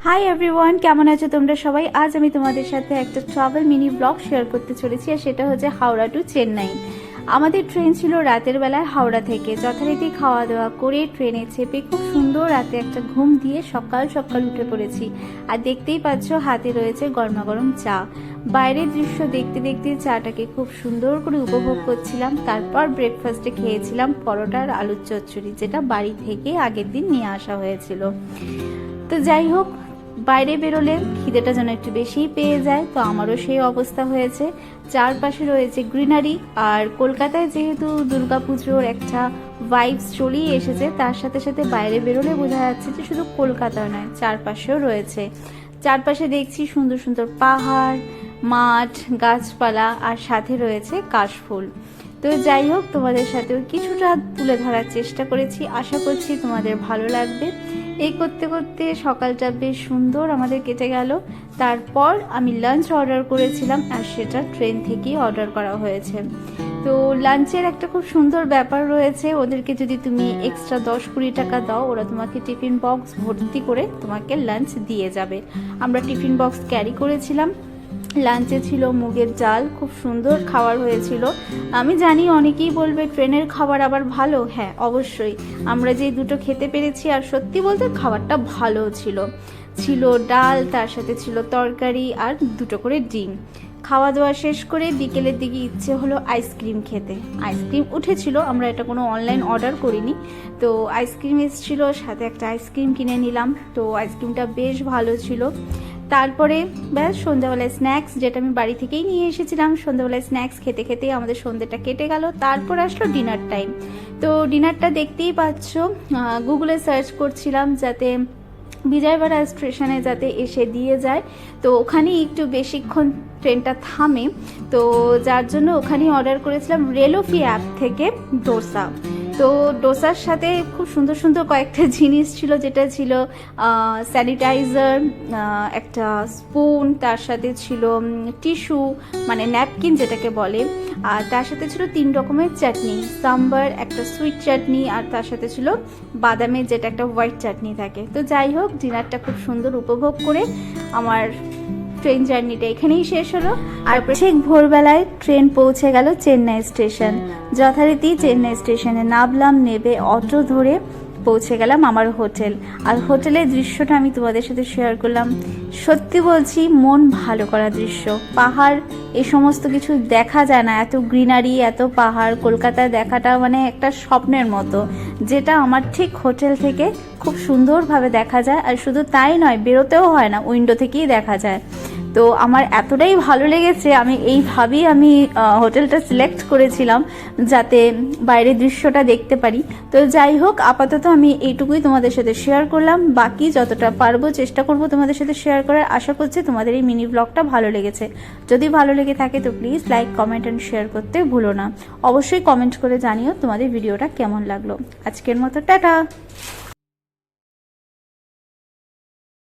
Hi everyone, কেমন আছো তোমরা সবাই? আজ আমি তোমাদের সাথে একটা ট্রাভেল মিনি ব্লগ শেয়ার করতে চলেছি, আর সেটা হচ্ছে হাওড়া টু চেন্নাই। আমাদের ট্রেন ছিল রাতের বেলায় হাওড়া থেকে। যথারীতি খাওয়া দাওয়া করে ট্রেনে চেপে খুব সুন্দর রাতে একটা ঘুম দিয়ে সকাল সকাল উঠে পড়েছি। আর দেখতেই পাচ্ছ হাতে রয়েছে গরমা গরম চা। বাইরের দৃশ্য দেখতে দেখতে চাটাকে খুব সুন্দর করে উপভোগ করছিলাম। তারপর ব্রেকফাস্টে খেয়েছিলাম পরোটা আর আলুর চচ্চড়ি, যেটা বাড়ি থেকে আগের দিন নিয়ে আসা হয়েছিল। তো যাই হোক, বাইরে বেরোলে খিদেটা যেন একটু বেশিই পেয়ে যায়, তো আমারও সেই অবস্থা হয়েছে। চারপাশে রয়েছে গ্রিনারি, আর কলকাতায় যেহেতু দুর্গাপুজোর একটা ভাইবস চলেই এসেছে, তার সাথে সাথে বাইরে বেরোলে বোঝা যাচ্ছে যে শুধু কলকাতা নয়, চারপাশেও রয়েছে। চারপাশে দেখছি সুন্দর সুন্দর পাহাড়, মাঠ, গাছপালা, আর সাথে রয়েছে কাশফুল। তো যাই হোক, তোমাদের সাথেও কিছুটা তুলে ধরার চেষ্টা করেছি, আশা করছি তোমাদের ভালো লাগবে। এই করতে করতে সকালটা বেশ সুন্দর আমাদের কেটে গেল। তারপর আমি লাঞ্চ অর্ডার করেছিলাম, আর সেটা ট্রেন থেকেই অর্ডার করা হয়েছে। তো লাঞ্চের একটা খুব সুন্দর ব্যাপার রয়েছে, ওদেরকে যদি তুমি এক্সট্রা 10-20 টাকা দাও, ওরা তোমাকে টিফিন বক্স ভর্তি করে তোমাকে লাঞ্চ দিয়ে যাবে। আমরা টিফিন বক্স ক্যারি করেছিলাম। লাঞ্চে ছিল মুগের ডাল, খুব সুন্দর খাবার হয়েছিল। আমি জানি অনেকেই বলবে ট্রেনের খাবার আবার ভালো। হ্যাঁ, অবশ্যই আমরা যে দুটো খেতে পেরেছি, আর সত্যি বলতে খাবারটা ভালো ছিল। ছিল ডাল, তার সাথে ছিল তরকারি, আর দুটো করে ডিম। খাওয়া দাওয়া শেষ করে বিকেলের দিকে ইচ্ছে হলো আইসক্রিম খেতে। আইসক্রিম উঠেছিল, আমরা এটা কোনো অনলাইন অর্ডার করিনি। তো আইসক্রিম এসেছিল, সাথে একটা আইসক্রিম কিনে নিলাম। তো আইসক্রিমটা বেশ ভালো ছিল। তারপরে ব্যাস সন্ধ্যাবেলায় স্ন্যাক্স, যেটা আমি বাড়ি থেকেই নিয়ে এসেছিলাম, সন্ধ্যাবেলায় স্ন্যাক্স খেতে খেতেই আমাদের সন্ধ্যেটা কেটে গেল। তারপর আসলো ডিনার টাইম। তো ডিনারটা দেখতেই পাচ্ছ, গুগলে সার্চ করছিলাম যাতে বিজয়বাড়া স্টেশনে যাতে এসে দিয়ে যায়। তো ওখানেই একটু বেশিক্ষণ ট্রেনটা থামে, তো যার জন্য ওখানেই অর্ডার করেছিলাম রেলোফি অ্যাপ থেকে ডোসা। তো ডোসার সাথে খুব সুন্দর সুন্দর কয়েকটা জিনিস ছিল, যেটা ছিল স্যানিটাইজার, একটা স্পুন, তার সাথে ছিল টিস্যু মানে ন্যাপকিন যেটাকে বলে, আর তার সাথে ছিল 3 রকমের চাটনি, সাম্বার, একটা সুইট চাটনি, আর তার সাথে ছিল বাদামের যেটা একটা হোয়াইট চাটনি থাকে। তো যাই হোক, ডিনারটা খুব সুন্দর উপভোগ করে আমার ট্রেন জার্নিটা এখানেই শেষ হলো। আর ঠিক ভোরবেলায় ট্রেন পৌঁছে গেল চেন্নাই স্টেশন। যথারীতি চেন্নাই স্টেশনে নামলাম, নেবে অটো ধরে পৌঁছে গেলাম আমার হোটেল। আর হোটেলের দৃশ্যটা আমি তোমাদের সাথে শেয়ার করলাম। সত্যি বলছি, মন ভালো করা দৃশ্য। পাহাড়, এই সমস্ত কিছু দেখা যায় না, এত গ্রিনারি, এত পাহাড় কলকাতায় দেখাটা মানে একটা স্বপ্নের মতো, যেটা আমার ঠিক হোটেল থেকে খুব সুন্দরভাবে দেখা যায়। আর শুধু তাই নয়, বেরোতেও হয় না, উইন্ডো থেকেই দেখা যায়। তো আমার এতটাই ভালো লেগেছে, আমি এইভাবেই হোটেলটা সিলেক্ট করেছিলাম যাতে বাইরের দৃশ্যটা দেখতে পারি। তো যাই হোক, আপাতত আমি এইটুকুই তোমাদের সাথে শেয়ার করলাম। বাকি যতটা পারবো চেষ্টা করব তোমাদের সাথে শেয়ার করার। আশা করছি তোমাদের এই মিনি ব্লগটা ভালো লেগেছে। যদি ভালো লেগে থাকে তো please like, comment and share করতে ভুলো না। অবশ্যই কমেন্ট করে জানিও তোমাদের ভিডিওটা কেমন লাগলো। আজকের মতো টাটা।